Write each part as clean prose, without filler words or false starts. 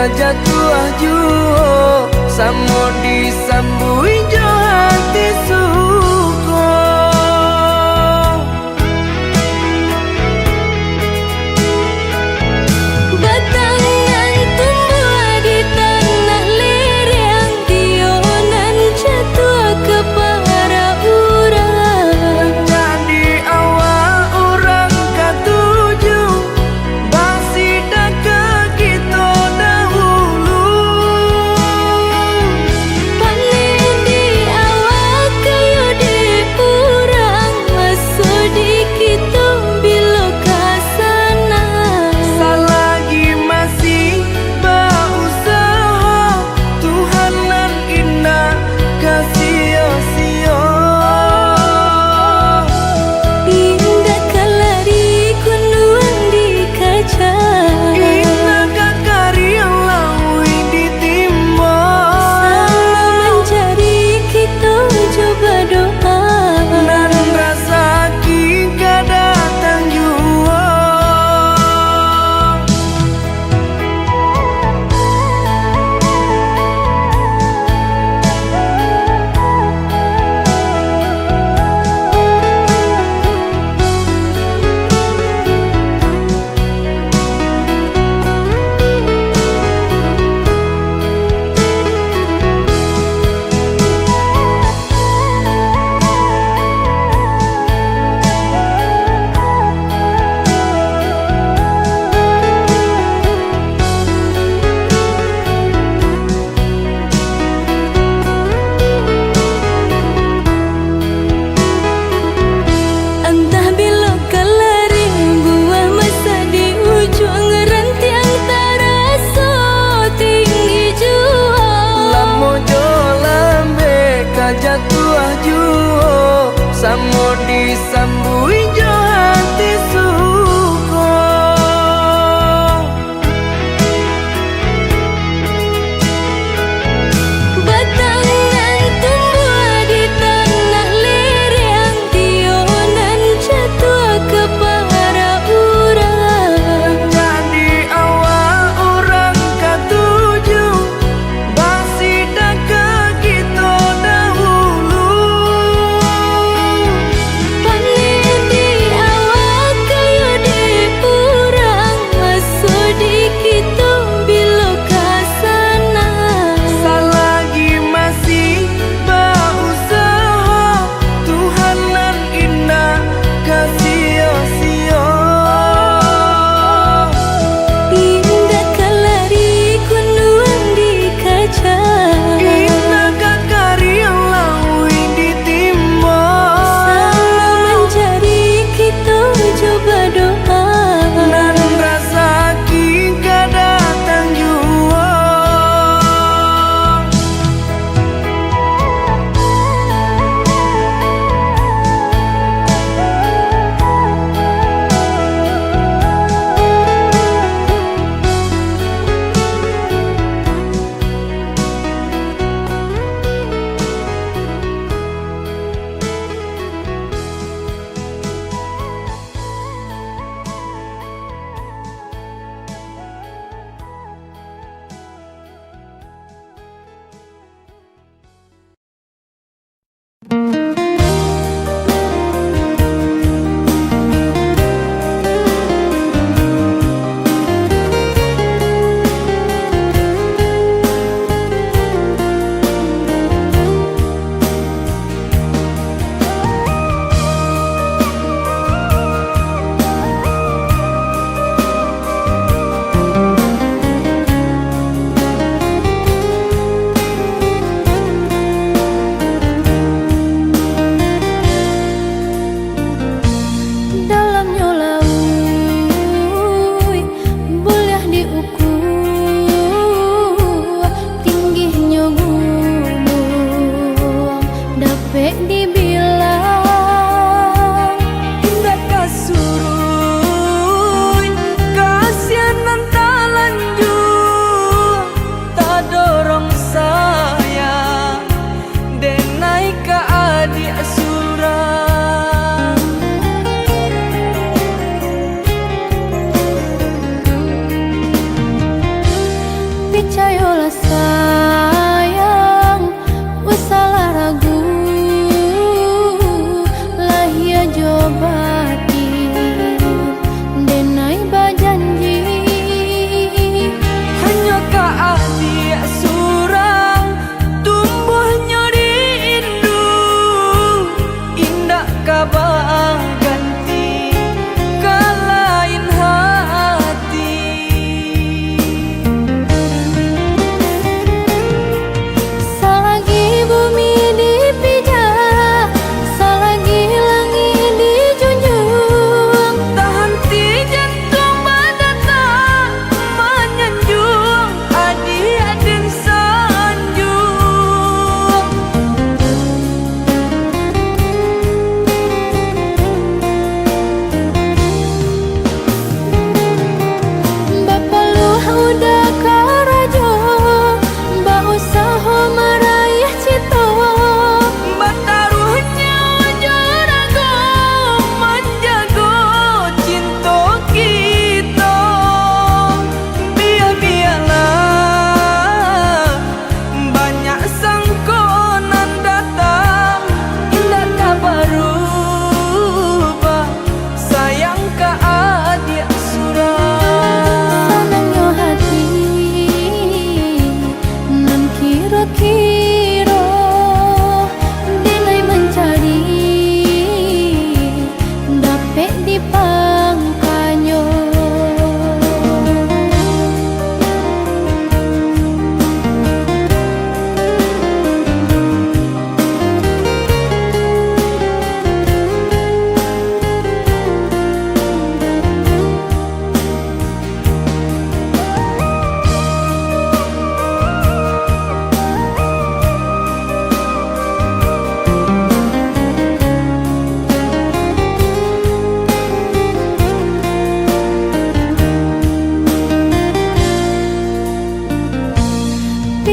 jatuh juo samo disambui jo hati suko. Batangan tumbuh di tanah lereng, tionan jatuh ke para urang. Jadi awal orang katuju basida ke kita dahulu. Panen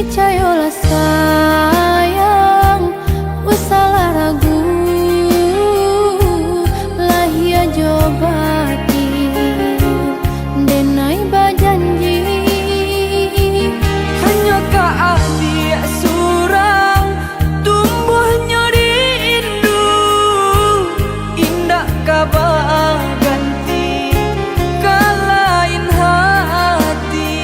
Percayalah sayang, usahlah ragu, lahia jobati denai bajanji. Hanya ka adia surang tumbuhnya rindu, indah kabar ganti ka lain hati.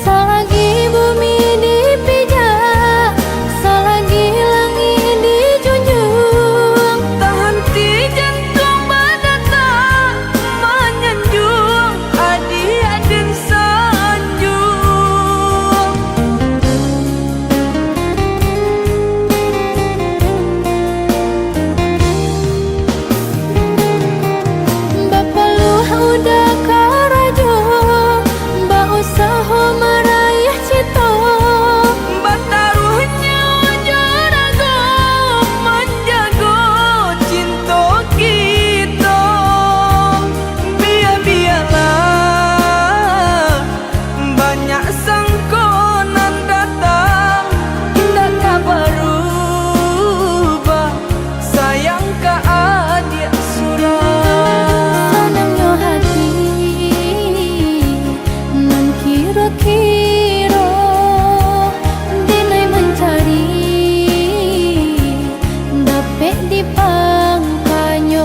Selagi bumi dipijak, selagi langit dijunjung, Tak henti jantung berdetak menyanjung adia dan sanjung. Bapa luh udah karajo, ba usaha meraih cita. Bataruhnya jarago menjaga cinta kita. Biar-biarlah banyak sangkonan datang, indah tak berubah sayang ka adik surang. Senangnya hati nan kira-kira denai mencari dapat dipangkanyo.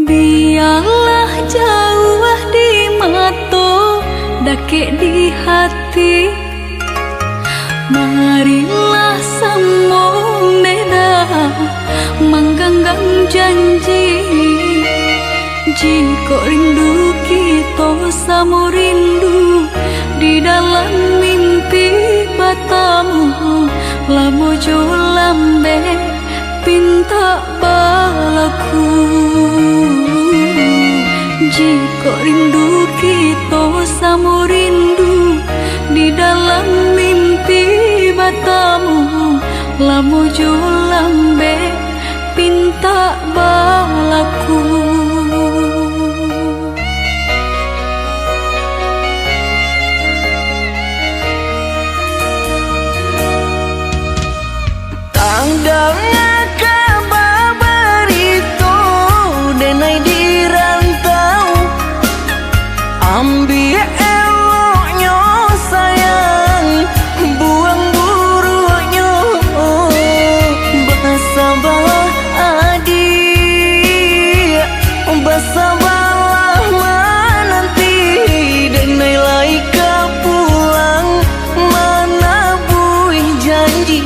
Biarlah jauh di mata, dakik di hati. Marilah sambung beda, mengganggang janji. Jika rindu kita sama rindu di dalam mimpi batamu, lamu jo lambe pinta balaku. Jika rindu kita sama rindu di dalam mimpi batamu, lamu jo lambe pinta balaku. Tanggalnya kabar itu denai dirantau, ambil eloknya sayang, buang buruknya. Bersabarlah adik, bersabarlah menanti denai laika pulang mana buih janji.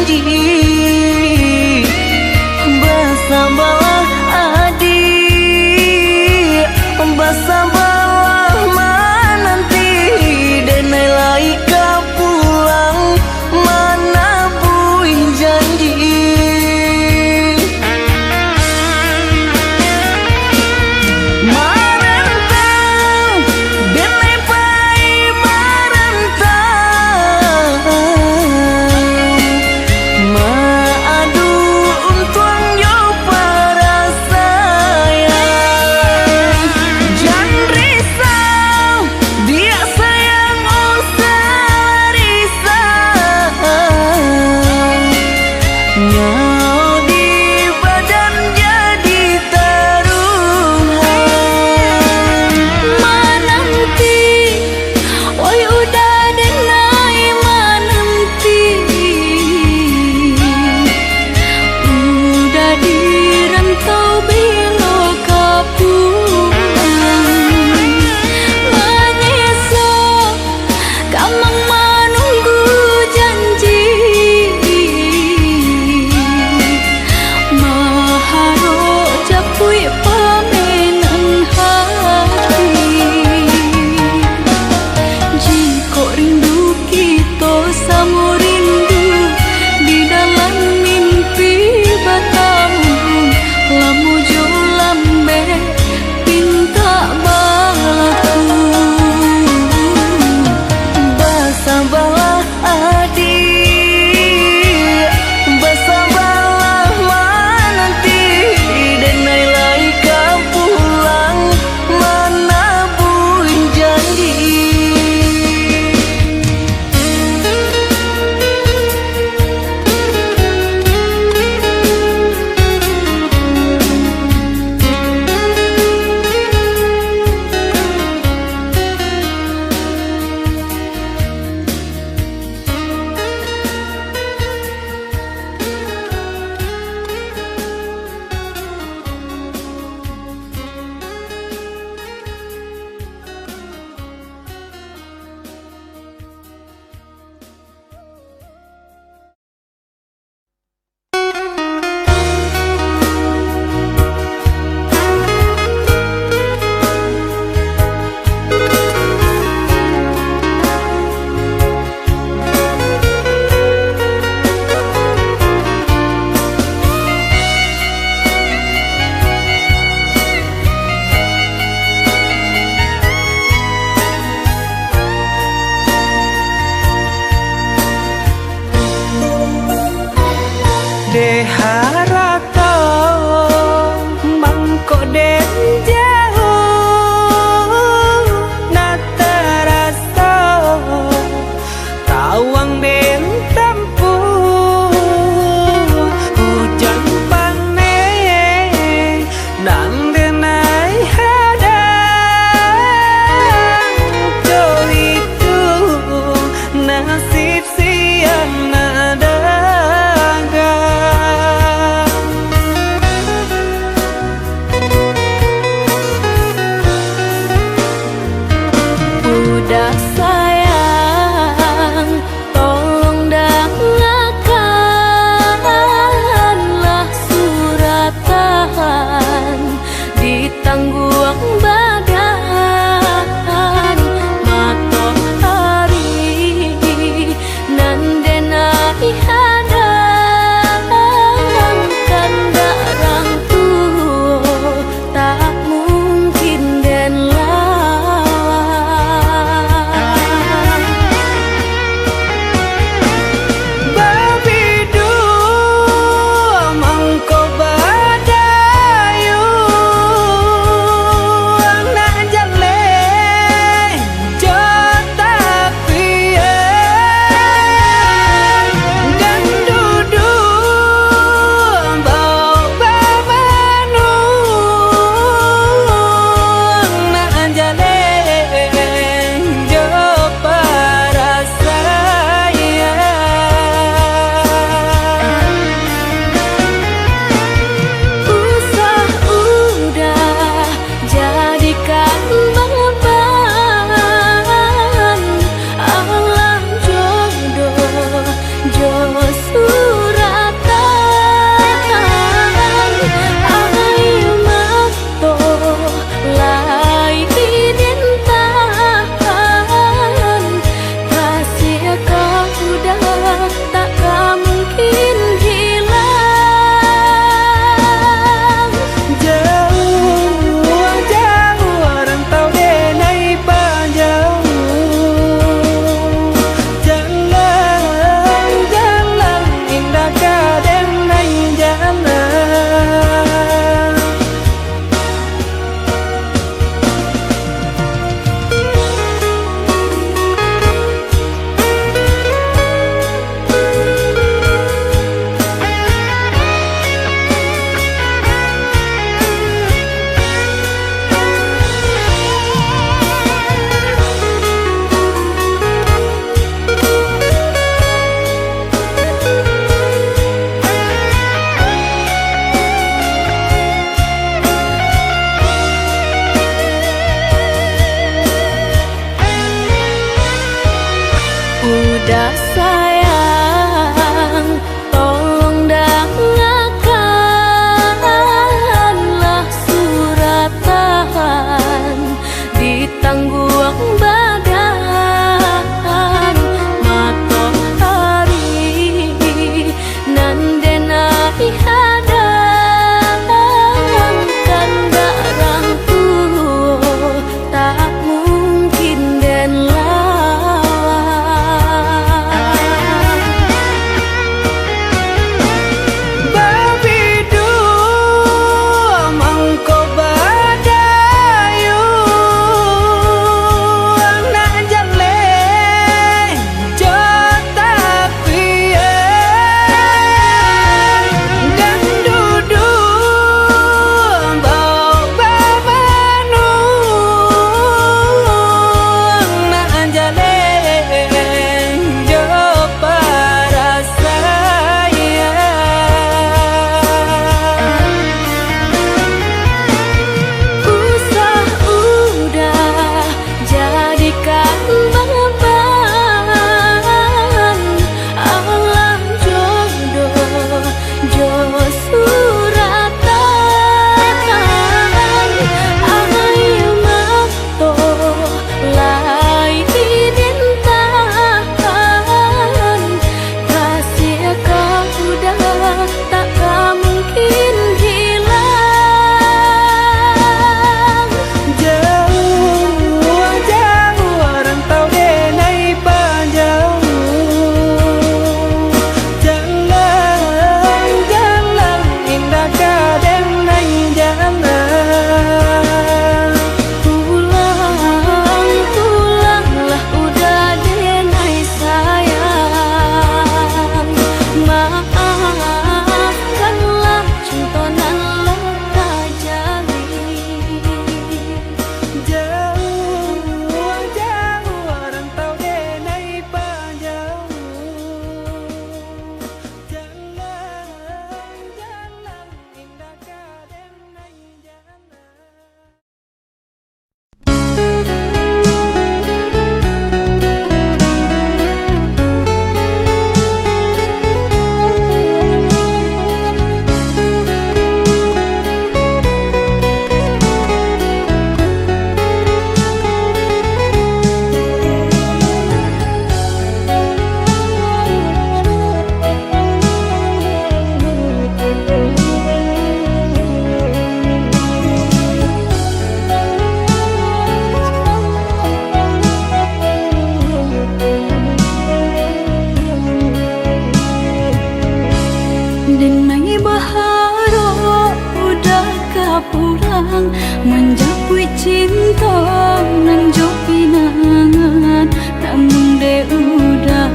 janji. Bersabarlah adik, bersabarlah menanti. Denai laika pulang mana buih janji. Deharata mangko den jauh natarasa tawang den tempuh hujan panen nang denai hadang itu nasib siang nadaga Denai baharo udah kapulang menjapui cinta nan jo pinangan, namun de udah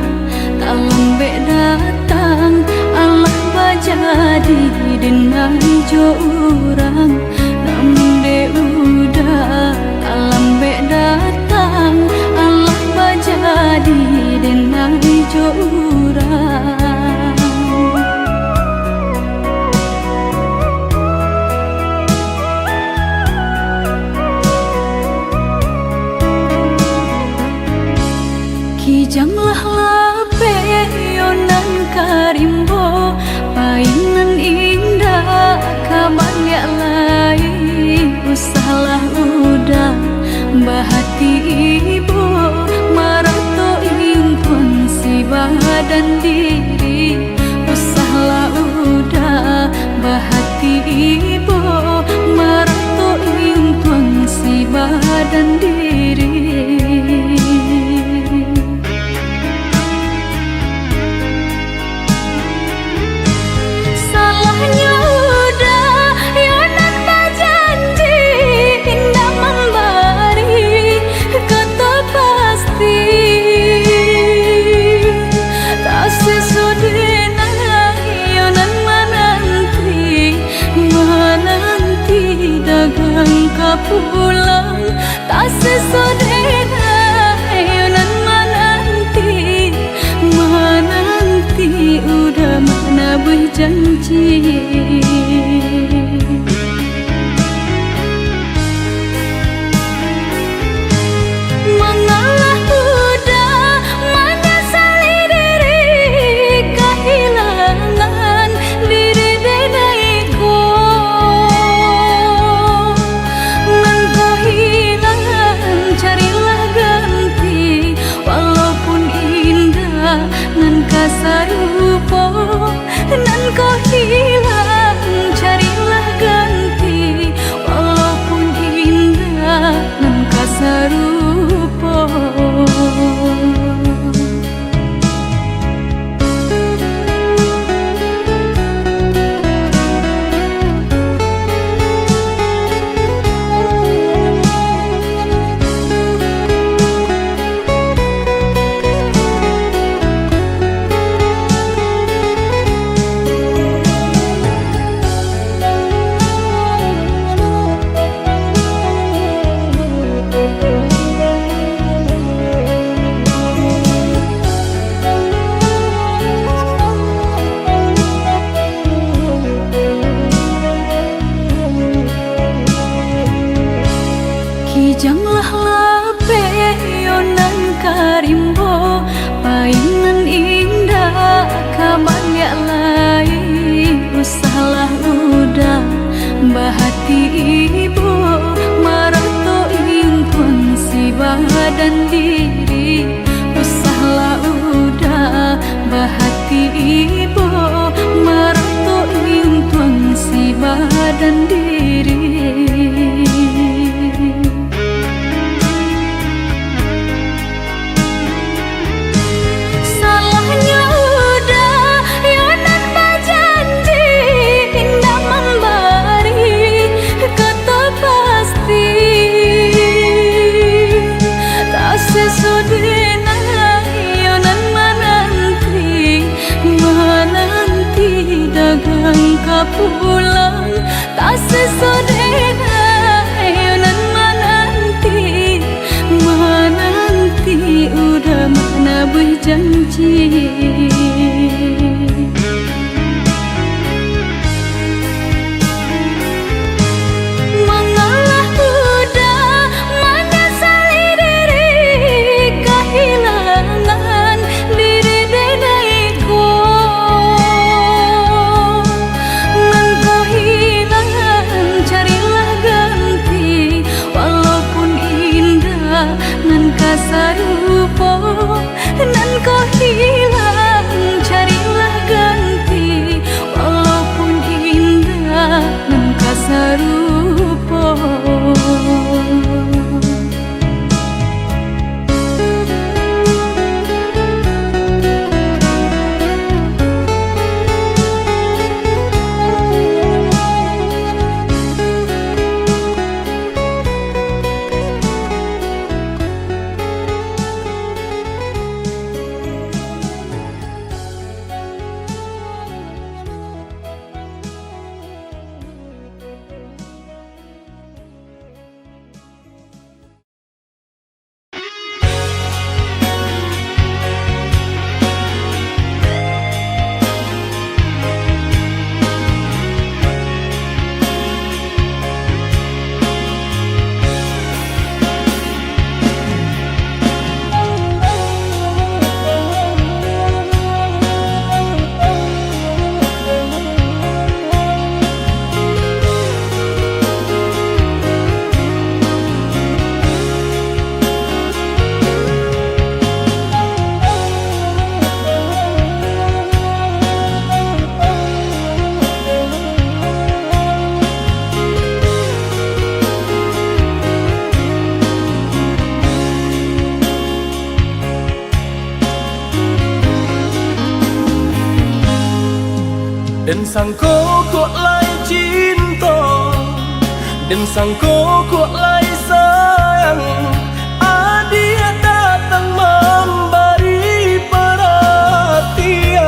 tak lambe datang Allah bajadi denai jo urang, namun de udah tak lambe datang Allah bajadi denai jo urang. Kijanglah lape yonan karimbo painan indah kabanya lai usahlah udah bahati ibu marato impun si badan diri usahlah udah bahati ibu marato impun si badan diri. Pulang tak sesodena yonan menanti udah mana berjanji. Mengalah udah menyesali diri kehilangan diri denaiku. Nan kasarupo nan kau hilang carilah ganti walaupun indah nan kasarupo. Kijanglah lape yonan karimbo painan indah kabanya lai usahlah udah bahati ibu marato impun si badan diri usahlah udah bahati ibu marato impun si badan diri. Pulang tak sesodena yonan menanti udah mana berjanji. Mengalah udah menyesali diri kehilangan diri denaiku. Nan kasarupo nan kau hilang Dan sangko kok lai cinta, dan sangko kok lai sayang. Dia datang memberi perhatian,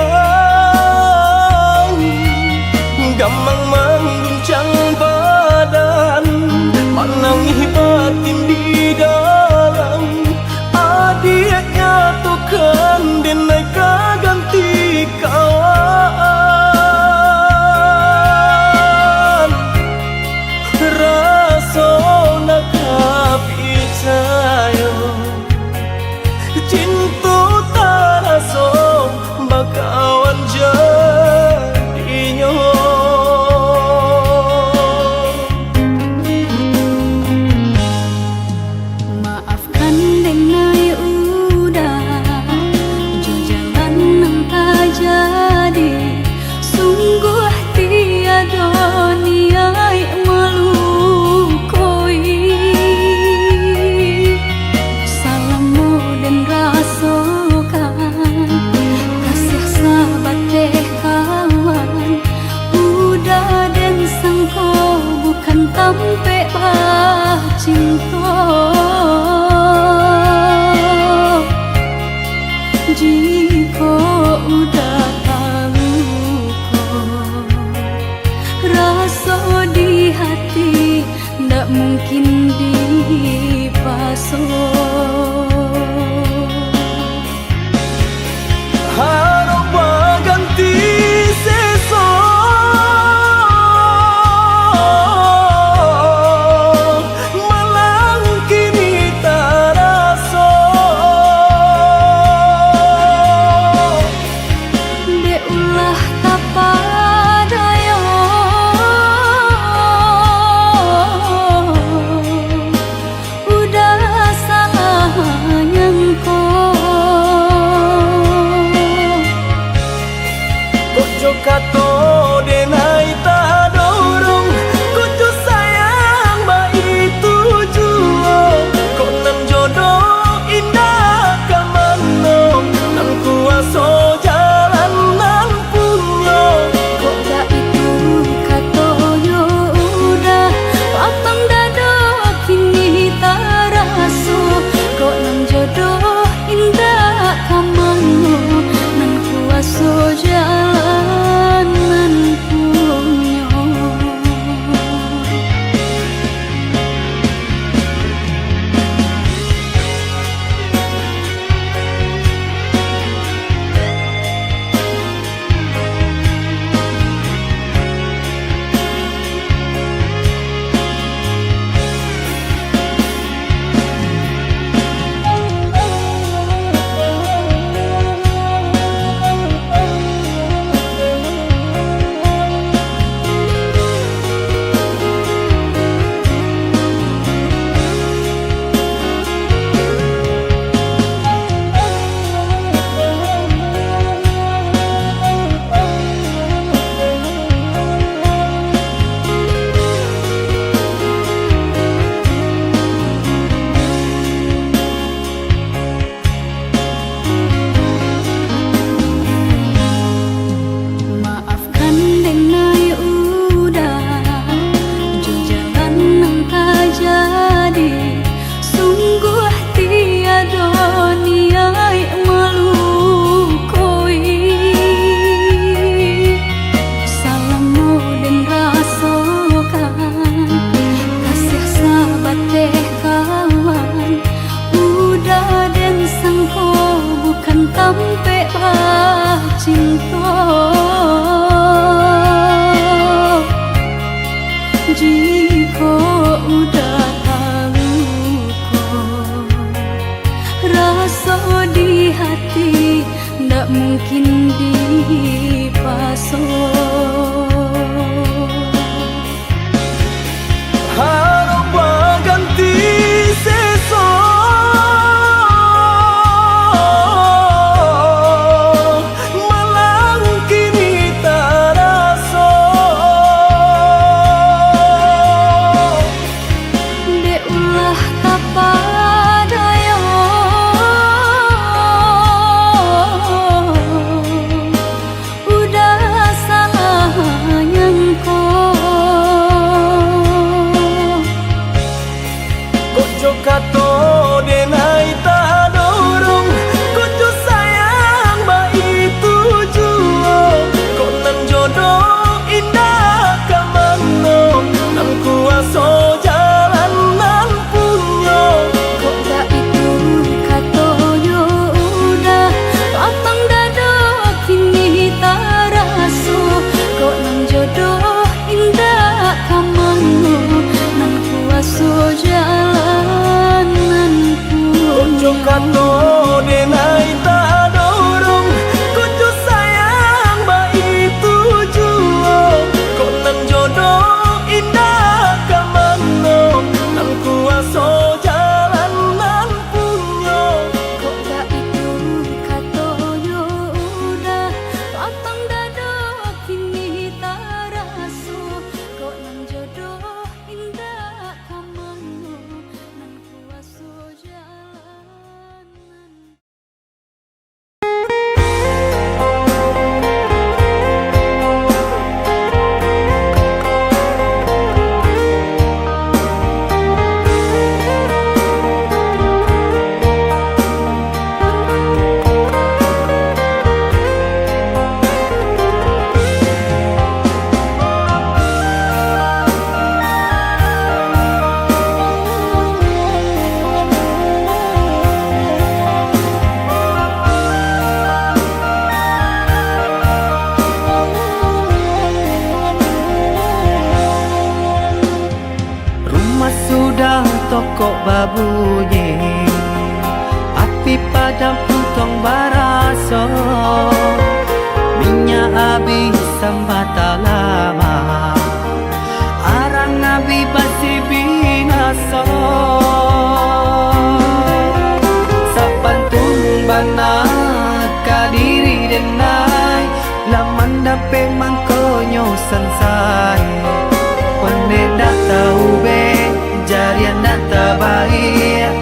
gamang mengguncang badan, menangis batin di dalam. Dia nyatukan denai kaganti kawan. Rasa nak percaya cinta tak rasa bakawan jadinya. Maafkan denai udah jo jalan nang tak jadi. Sungguh tiada niat melukoi. Salamu dan rasakan kasih sahabat deh kawan. Udah dan sangko bukan tampe bah cinta. Jika udah tahu kok rasa di hati ndak mungkin dipasok. Harap ganti seso malang kini tak rasa. De ulah tapadaya udah salah kato denai tak dorong kuncu sayang ba itu juo kok nan jodoh indah kamano nan kuaso jalan nan punyo kok gak itu katoyo udah lapang dado kini taraso kok nang jodoh indah kamano nang kuaso jalanan. Rumah sudah toko babunyi, api padam puntong baraso, minyak habis sambata lama, arang nabi basi binaso. Sapantun bana kadiri denai, laman dape mangkonyo sansai. Pandai dah tahu be, jarian dah terbaik.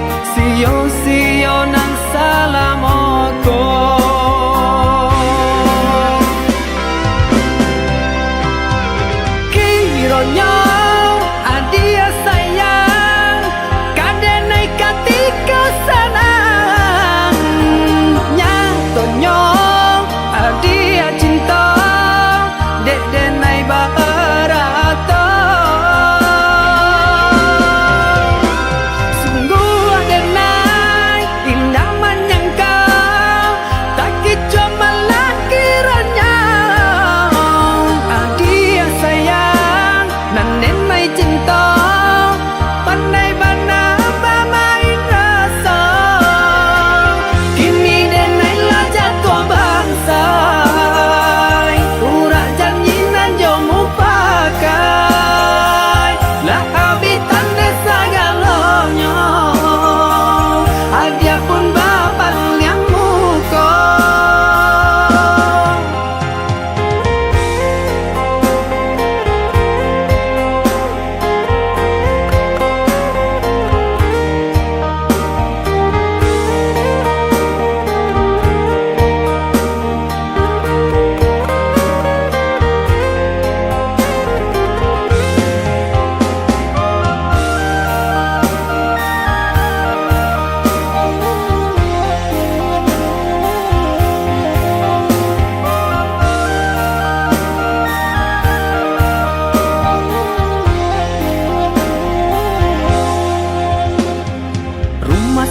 Sio nang salamoko. Kironyo adia sayang, kadenai katika sanang. Nyatonyo adia cinta, dek denai barato.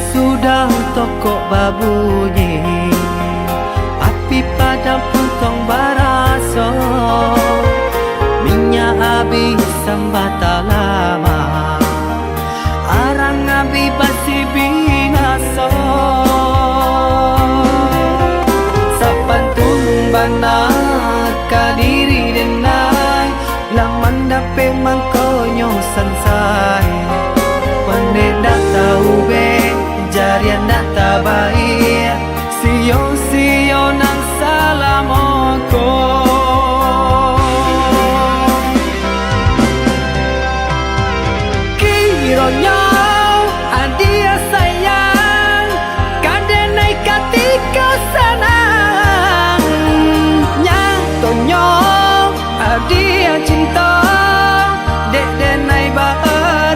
Sudah toko babunyi, api padam puntong baraso, minyak habis sambata lama, arang nabi basi binaso. Sapantun bana kadiri denai, laman dape mangkonyo sansai. Pandai dah tahu be, jarian dah terbaik. Sio nang salamoko. Kironyo adia sayang, kadenai katika sanang. Nyatonyo adia cinta, dek denai barato.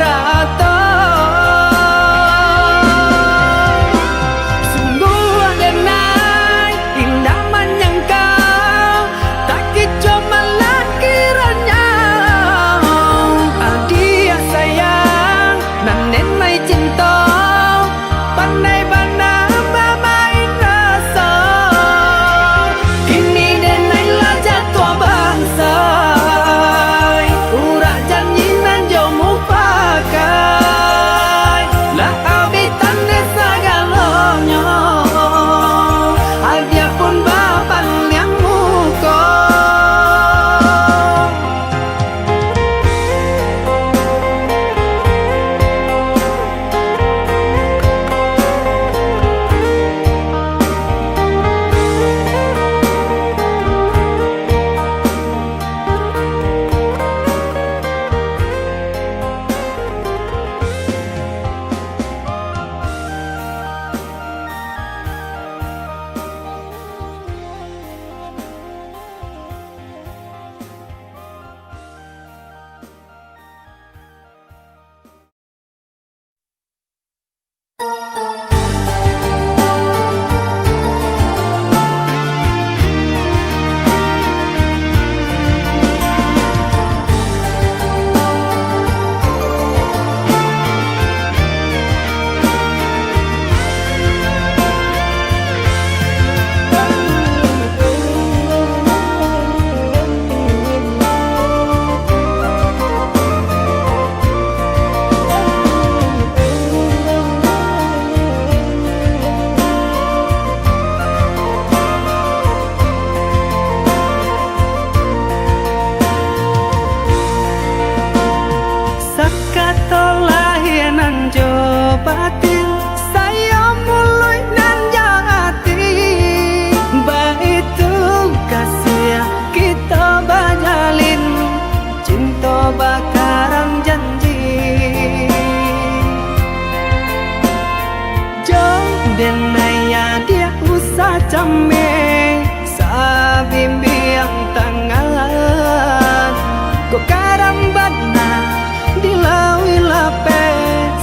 Kok kadang bana dilawi lape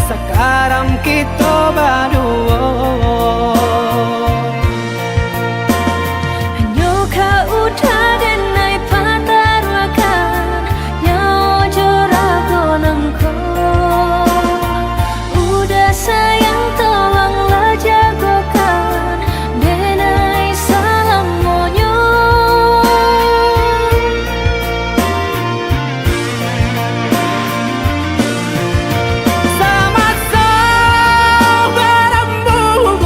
sekarang kita berdua. Hanya kau udah dan naik patar makan yang jorah konangku. Udah sayang tolonglah jagokan denai salam monyo. Sama-sama berembuk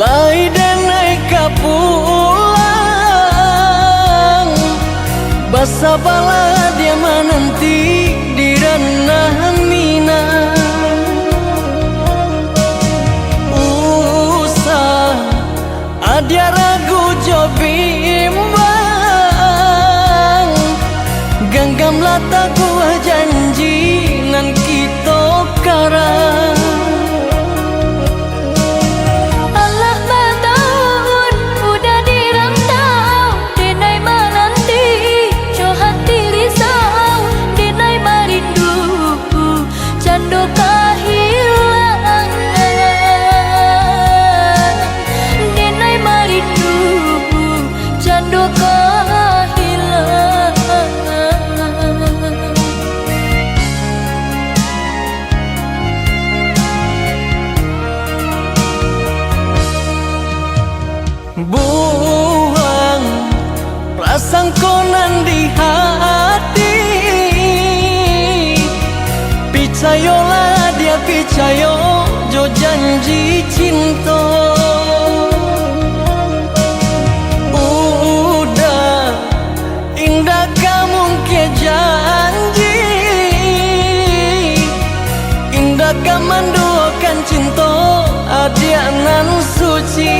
Lai denai kapulang, basa bala dia menanti di ranah Minang. Usah adia ragu jo bimbang, genggam lata gua janji nan kita karang. Buang perasaan konan di hati, picayolah dia picayo jo janji cinta. Udah indah kamu ke janji, indah kamu menduakan cinta adia nan suci.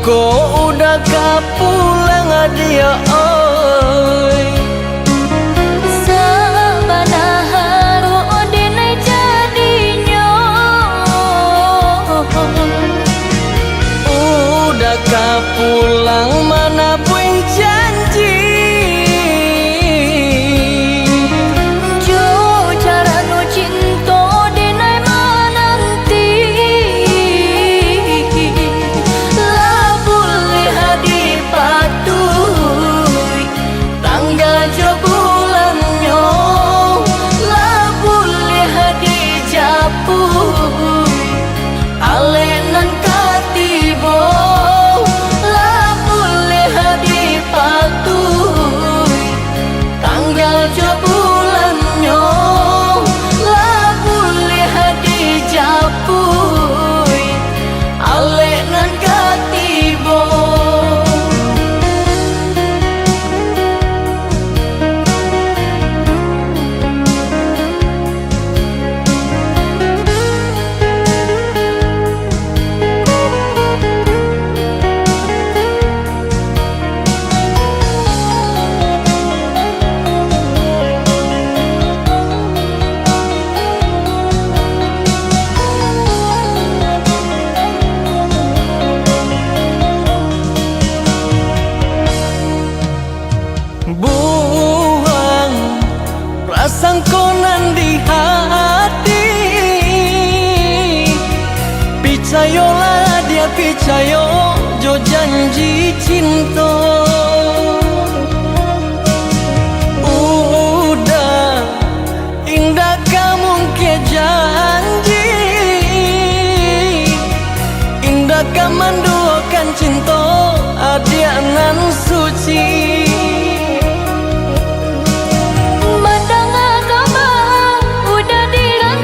Kau udah kapulang adia oi, sabana haru denai jadinya. Udah kapulang mana pun janji, Jo cara nu cinta denai menanti. Buang perasaan konan di hati, picayolah dia picayo jo janji cinta. Udah indah kamu ke janji, indah kamu menduakan cinta adia nan suci. Mandang agama udah dirang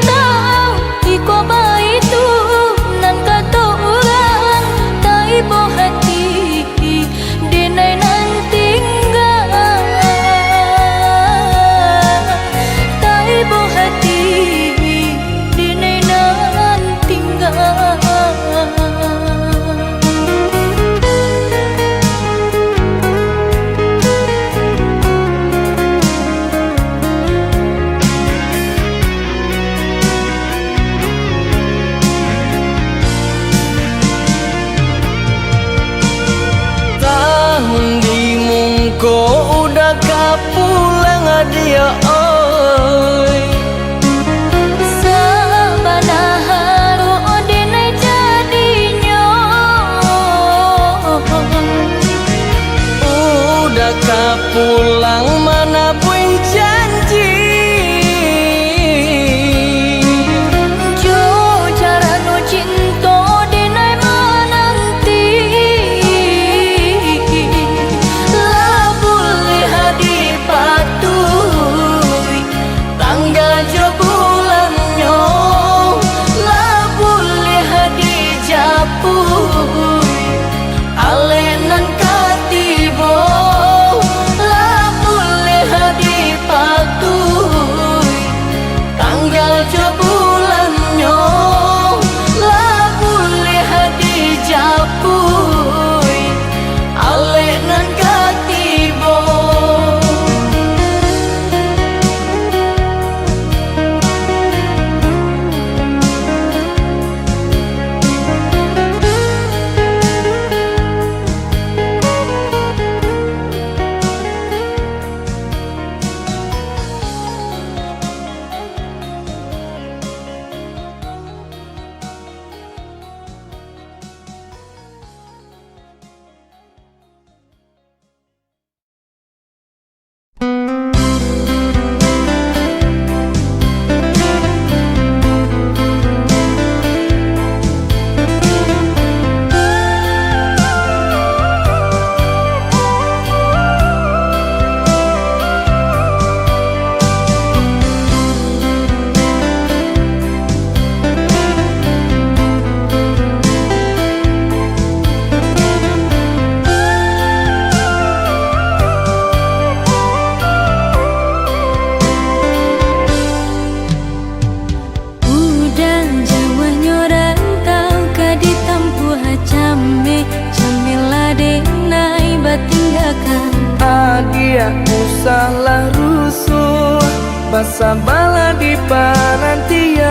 salah rusuh basa bala di panantian.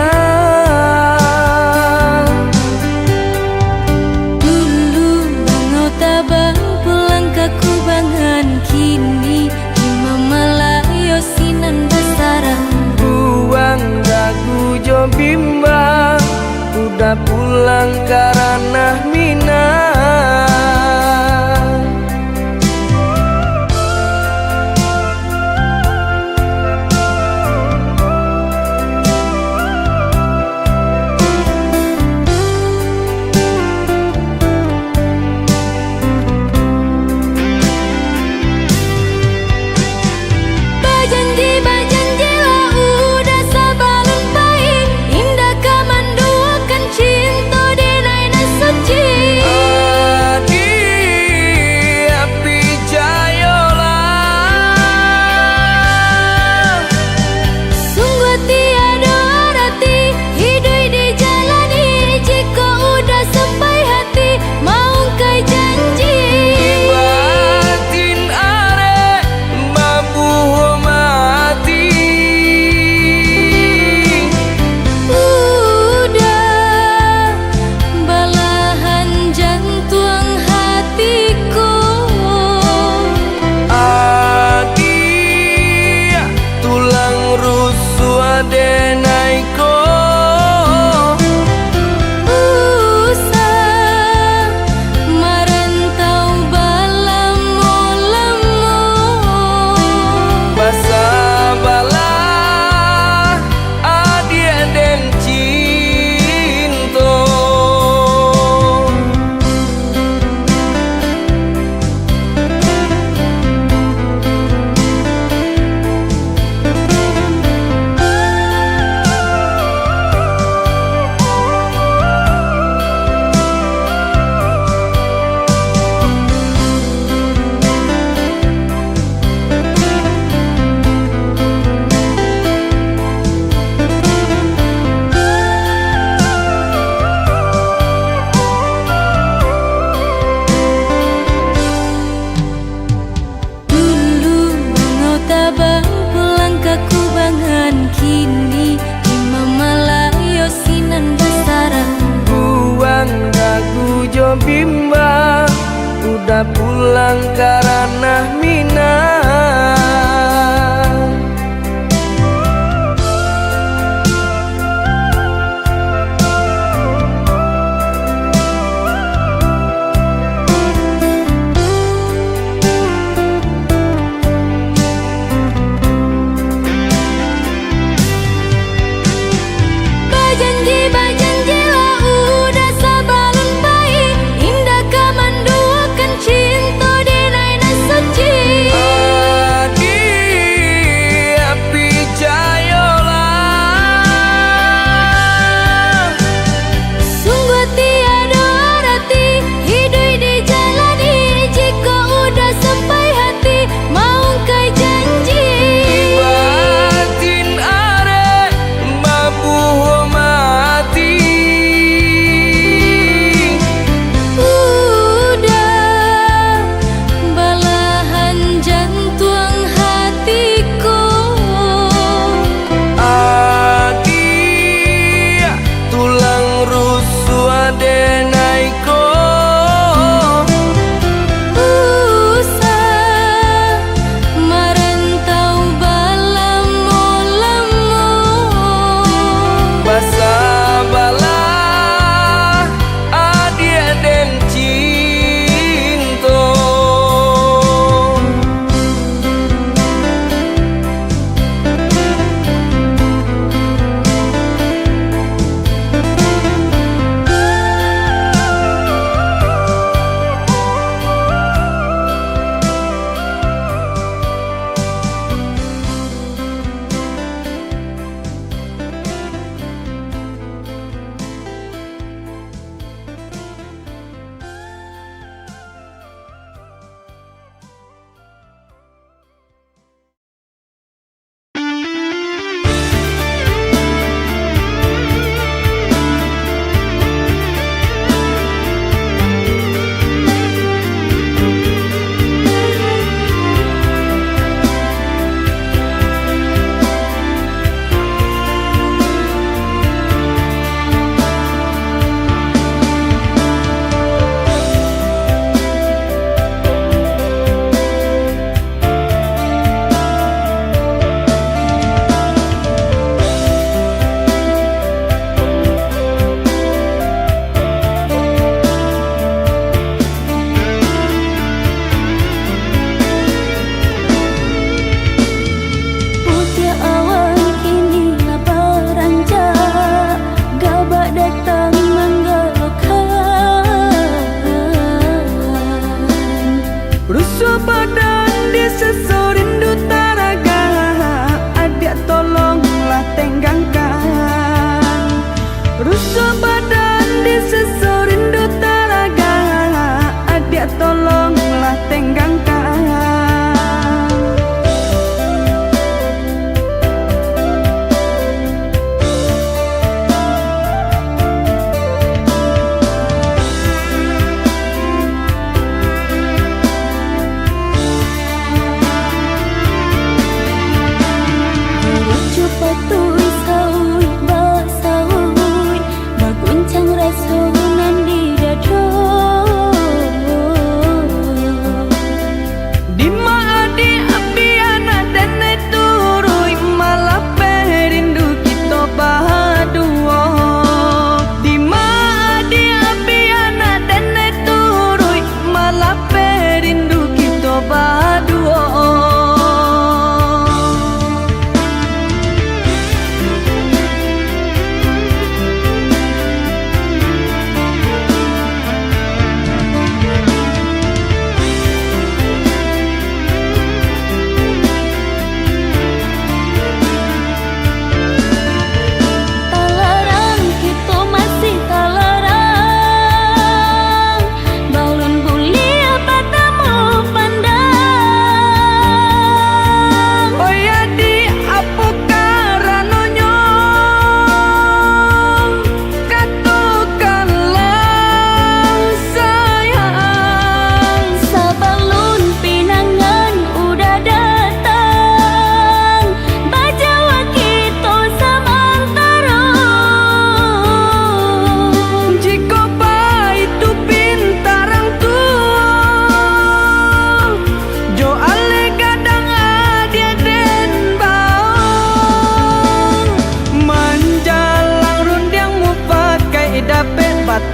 Dulu engkau tabang pulang ke kubangan, kini lima malayo sinan besaran. Buang dagu jo bimbang, udah pulang karena minang. Bajanji lah udah sabalun baik, indah kamanduakan cinta denai nan suci. Adi api jayolah, Sungguh tiada arti hidup dijalani, jika udah sampai hati mau kai janji. batin are babuh mati. Udah balahan jantung hatiku. Adi tulang rusuk adenaiko. Usah merantau balamo-lamo. Basa bala adi aden cinta. Dulu engkau tabang pulang ke kubangan, kini lima malayo sinan besaran. Buang dagu jo bimbang, udah pulang karena minang. Bajanji lah udah sabalun baik, indah kamanduakan cinta denai nan suci.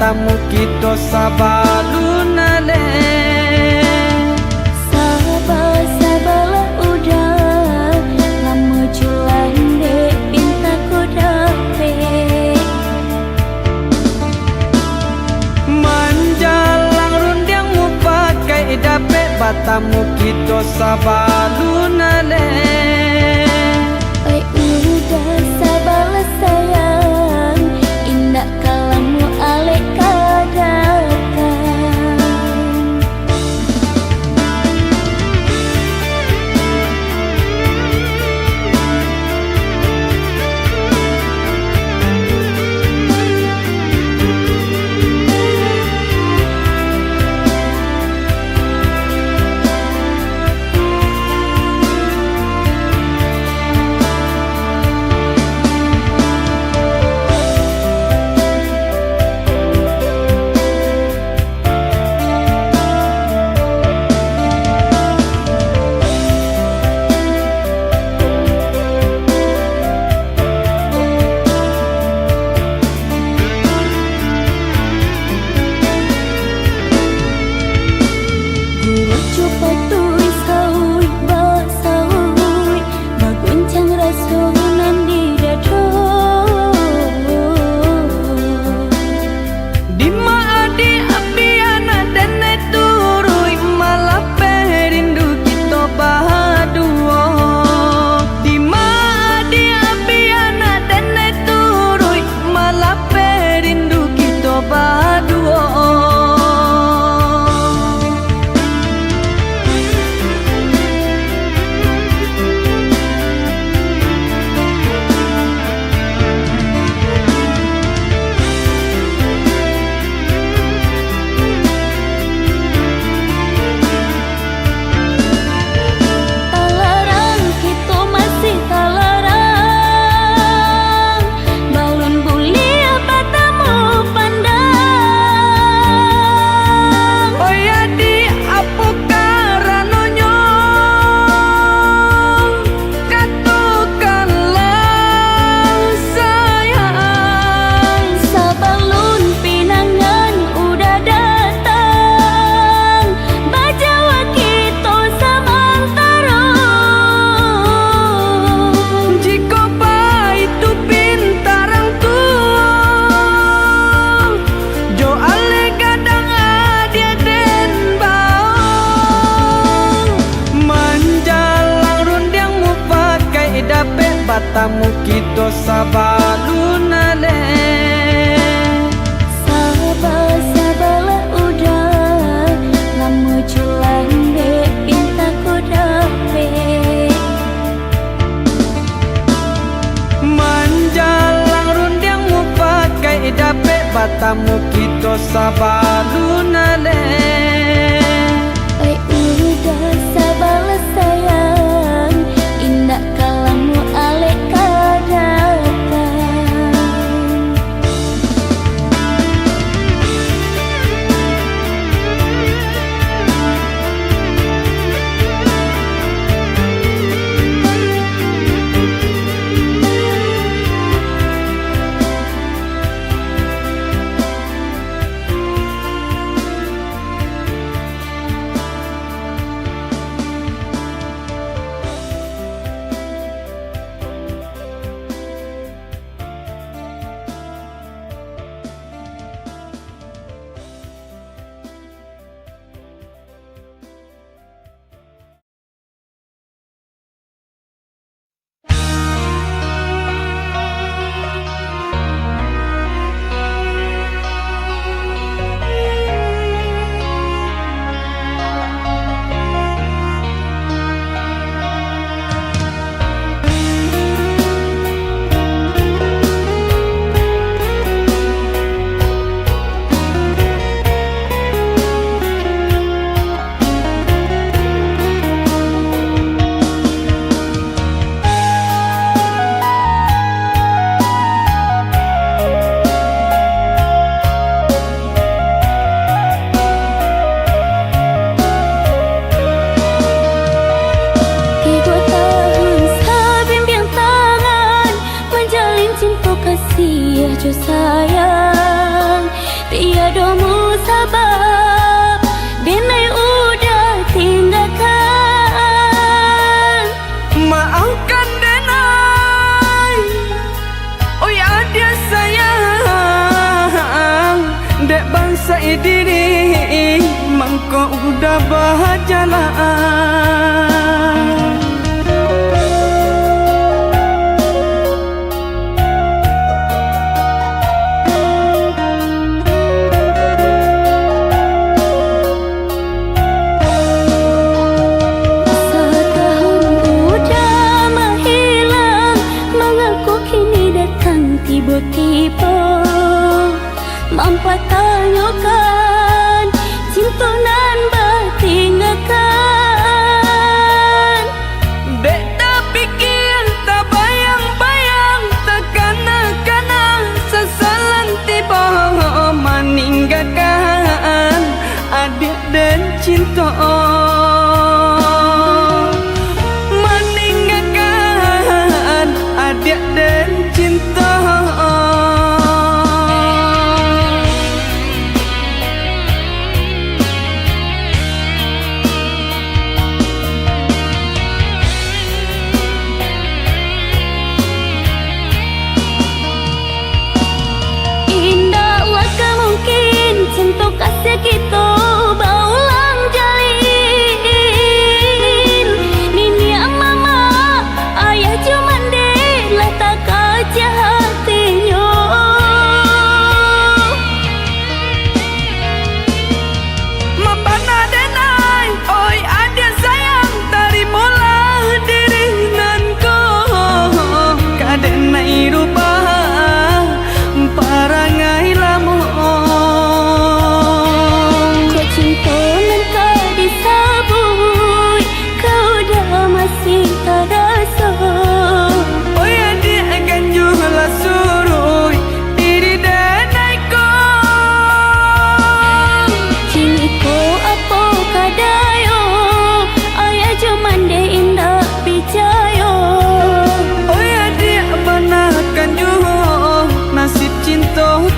batamu kita sabalunale. Sabar-sabarlah udah lama jualan dek pinta ku dapet. Manjalang rundiangmu pakai dapet batamu kita sabalunale. Udah sabarlah sayang, indah kalamu alek kadakan. Batamu kita sabalunale. Sabar-sabarlah udah lama jualan dek pinta ku dapet. Manjalang rundiangmu pakai dapet batamu kita sabalunale. Udah sabarlah sayang, indah kalamu alek kadakan. kasih aja sayang, kok udah berjalan. Tiba-tiba mampu tanyakan cinta nan bertinggalkan. Dek tak pikir, tak bayang-bayang, tak kana-kana sesalan tiba meninggalkan adik dan cinta. Meninggalkan adik dan cinta. Untuk kasih kita berulang jalin. Nini mama ayah cuma dek lah tak kaca hatinya. Mapana denai, oi adik sayang, terimalah diri nanko. Kadenai rubah parangai lamu.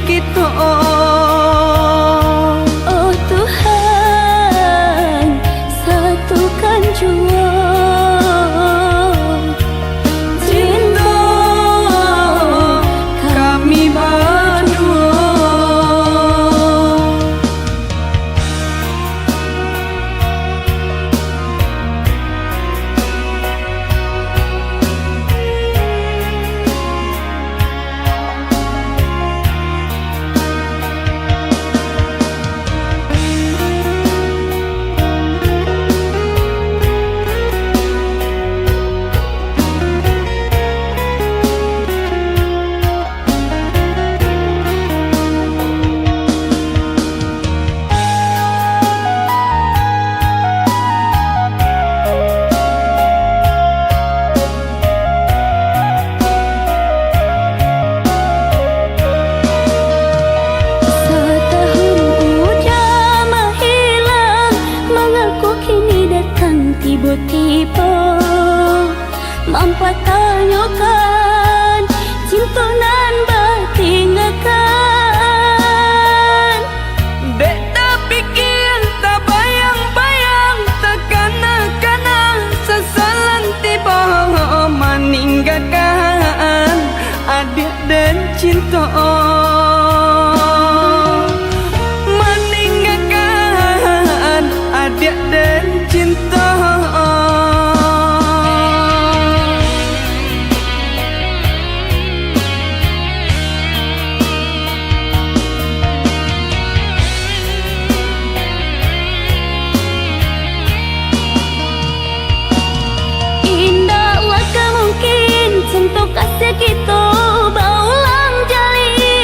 Kita oh Tuhan, satukan jua cinta kami berdua. Tiba-tiba mampu tanyakan cinta nan bertinggalkan. Dek tak pikir, tak bayang-bayang, tak kana-kana sesalan tiba meninggalkan adik dan cinta. Meninggalkan adik dan cinta. Indahlah kemungkin untuk kasih kita berulang jalin.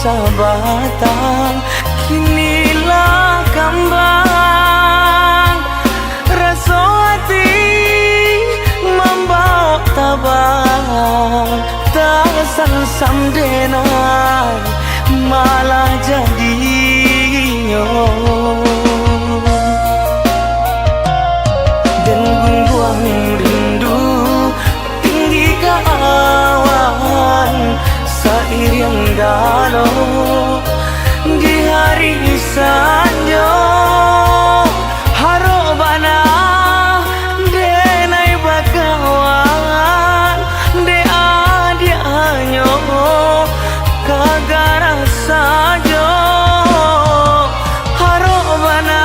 sabatang kinilah kambang rasa hati membawa tabang tak sam denan malah jadinya dan gungguang rindu tinggi ke awan sair yang galau di hari sanjo harobana denai bakawan de adianyo kagara sajo harobana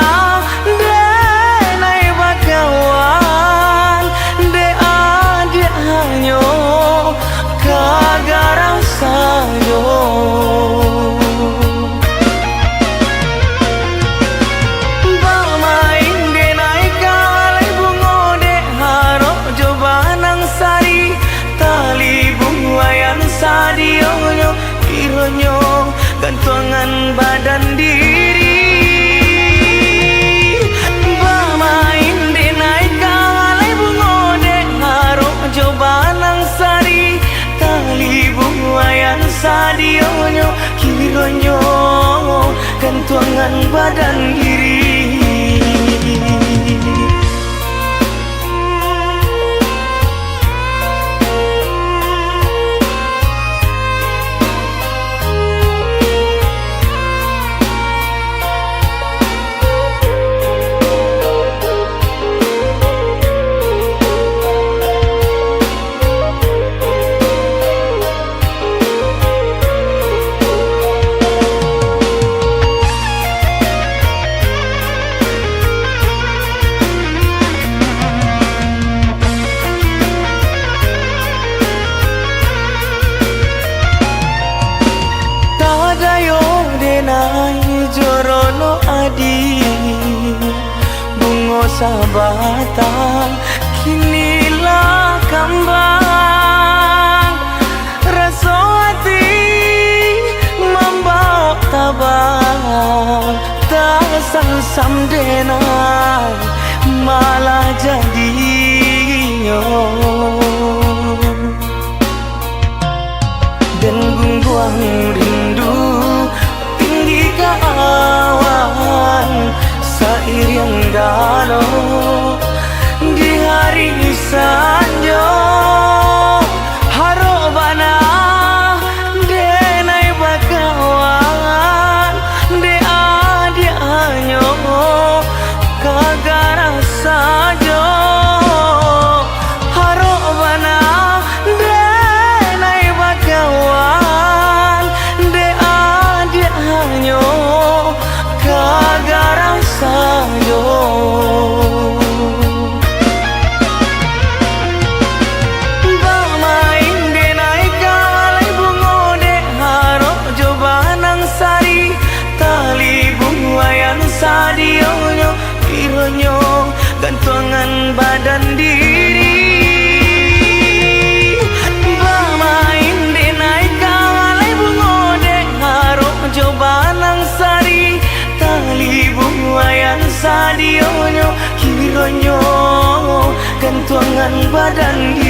denai bakawan de adianyo kagara sajo sadionyo ironyo gantungan badan diri bamain denai kalai bungode harok jobanang sari tali bungayan sadionyo ironyo gantungan badan diri jorono adi bungo sabatang kinilah kambang rasa hati membawa tabang tak sam denan malah jadinya dan gungguang rindu awan sair yang galau di hari sanjo harobana denai bakawan de adianyo kagara sajo harobana denai bakawan de adianyo kagara sajo bamain denai kalai bungode harok jobanang sari tali bungayan sadionyo ironyo gantungan badan diri bamain denai kalai bungode harok jobanang sari tali bungayan sadionyo ironyo gantungan badan diri